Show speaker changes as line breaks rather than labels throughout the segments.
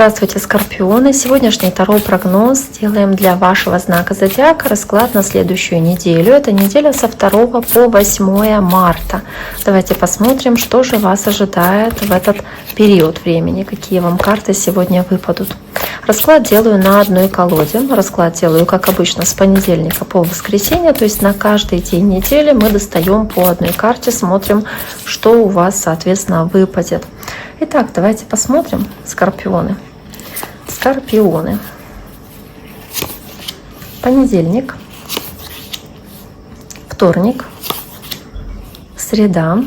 Здравствуйте, Скорпионы! Сегодняшний таро-прогноз делаем для вашего знака зодиака. Расклад на следующую неделю. Это неделя со 2 по 8 марта. Давайте посмотрим, что же вас ожидает в этот период времени. Какие вам карты сегодня выпадут. Расклад делаю на одной колоде. Расклад делаю, как обычно, с понедельника по воскресенье. То есть на каждый день недели мы достаем по одной карте, смотрим, что у вас, соответственно, выпадет. Итак, давайте посмотрим, Скорпионы. Скорпионы. Понедельник, вторник, среда,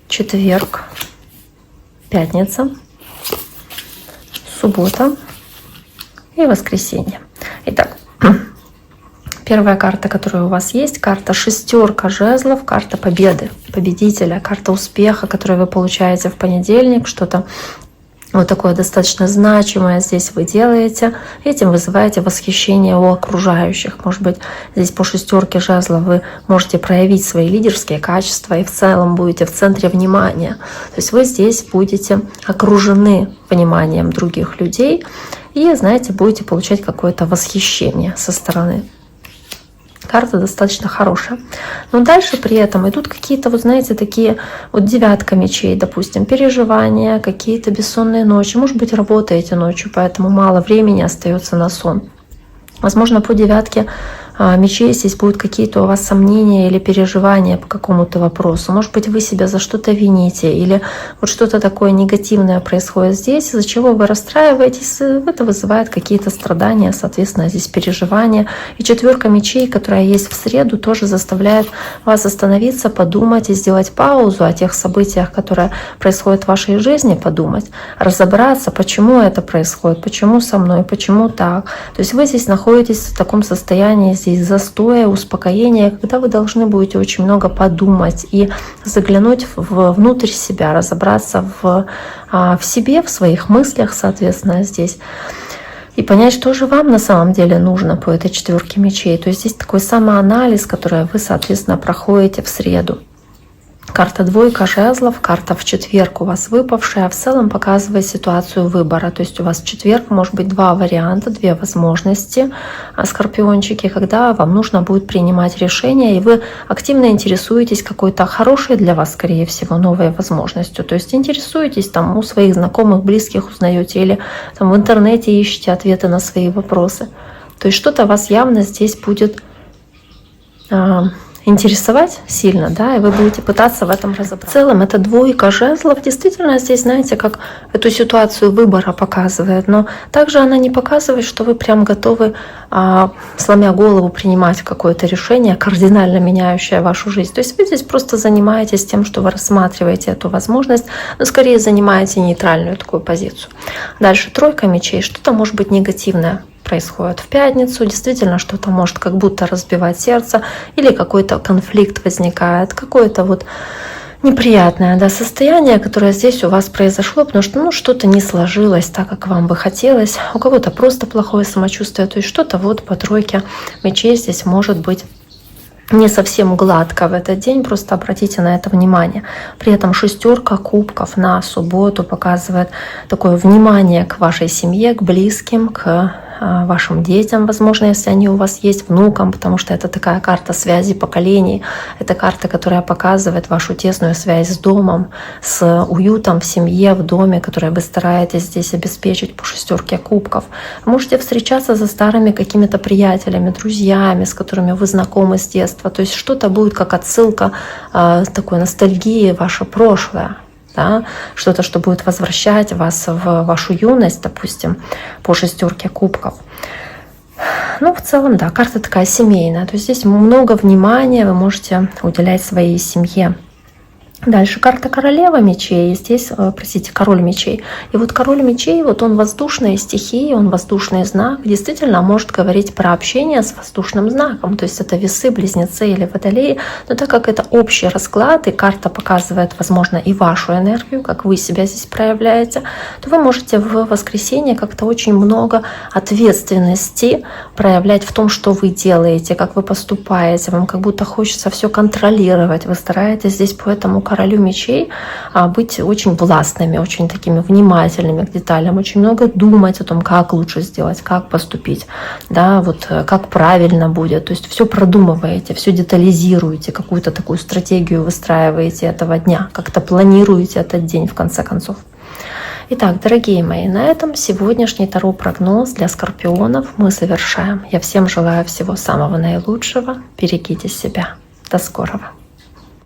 четверг, пятница, суббота и воскресенье. Итак, первая карта, которая у вас есть, карта шестерка жезлов, карта победы, победителя, карта успеха, которую вы получаете в понедельник, что-то вот такое достаточно значимое здесь вы делаете, этим вызываете восхищение у окружающих. Может быть, здесь по шестерке жезлов вы можете проявить свои лидерские качества и в целом будете в центре внимания. То есть вы здесь будете окружены вниманием других людей и, знаете, будете получать какое-то восхищение со стороны. Карта достаточно хорошая. Но дальше при этом идут какие-то, вот знаете, такие вот девятка мечей, допустим, переживания, какие-то бессонные ночи. Может быть, работаете ночью, поэтому мало времени остается на сон. Возможно, по девятке мечей здесь будут какие-то у вас сомнения или переживания по какому-то вопросу. Может быть, вы себя за что-то вините, или вот что-то такое негативное происходит здесь, из-за чего вы расстраиваетесь, это вызывает какие-то страдания, соответственно, здесь переживания. И четверка мечей, которая есть в среду, тоже заставляет вас остановиться, подумать и сделать паузу о тех событиях, которые происходят в вашей жизни, подумать, разобраться, почему это происходит, почему со мной, почему так. То есть вы здесь находитесь в таком состоянии, здесь застоя, успокоения, когда вы должны будете очень много подумать и заглянуть внутрь себя, разобраться в себе, в своих мыслях, соответственно, здесь. И понять, что же вам на самом деле нужно по этой четверке мечей. То есть здесь такой самоанализ, который вы, соответственно, проходите в среду. Карта двойка жезлов, карта в четверг у вас выпавшая, в целом показывает ситуацию выбора. То есть у вас в четверг может быть два варианта, две возможности, скорпиончики, когда вам нужно будет принимать решение, и вы активно интересуетесь какой-то хорошей для вас, скорее всего, новой возможностью. То есть интересуетесь там у своих знакомых, близких, узнаете, или там в интернете ищете ответы на свои вопросы. То есть что-то вас явно здесь будет интересовать сильно, да, и вы будете пытаться в этом разобраться. В целом, это двойка жезлов действительно здесь, знаете, как эту ситуацию выбора показывает, но также она не показывает, что вы прям готовы, сломя голову, принимать какое-то решение, кардинально меняющее вашу жизнь. То есть вы здесь просто занимаетесь тем, что вы рассматриваете эту возможность, но скорее занимаете нейтральную такую позицию. Дальше тройка мечей, что-то может быть негативное происходит в пятницу, действительно что-то может как будто разбивать сердце, или какой-то конфликт возникает, какое-то вот неприятное, да, состояние, которое здесь у вас произошло, потому что что-то не сложилось так, как вам бы хотелось, у кого-то просто плохое самочувствие, то есть что-то вот по тройке мечей здесь может быть не совсем гладко в этот день, просто обратите на это внимание. При этом шестерка кубков на субботу показывает такое внимание к вашей семье, к близким, к вашим детям, возможно, если они у вас есть, внукам, потому что это такая карта связи поколений. Это карта, которая показывает вашу тесную связь с домом, с уютом в семье, в доме, которое вы стараетесь здесь обеспечить по шестерке кубков. Вы можете встречаться со старыми какими-то приятелями, друзьями, с которыми вы знакомы с детства. То есть что-то будет как отсылка такой ностальгии в ваше прошлое. Да, что-то, что будет возвращать вас в вашу юность, допустим, по шестерке кубков. Ну, в целом, да, карта такая семейная. То есть здесь много внимания вы можете уделять своей семье. Дальше карта королева мечей, здесь, простите, король мечей. И вот король мечей, вот он воздушная стихия, он воздушный знак, действительно может говорить про общение с воздушным знаком. То есть это весы, близнецы или водолеи. Но так как это общий расклад, и карта показывает, возможно, и вашу энергию, как вы себя здесь проявляете, то вы можете в воскресенье как-то очень много ответственности проявлять в том, что вы делаете, как вы поступаете. Вам как будто хочется все контролировать. Вы стараетесь здесь поэтому королю мечей быть очень властными, очень такими внимательными к деталям, очень много думать о том, как лучше сделать, как поступить, да, вот как правильно будет. То есть все продумываете, все детализируете, какую-то такую стратегию выстраиваете этого дня, как-то планируете этот день в конце концов. Итак, дорогие мои, на этом сегодняшний таро-прогноз для скорпионов мы завершаем. Я всем желаю всего самого наилучшего. Берегите себя. До скорого.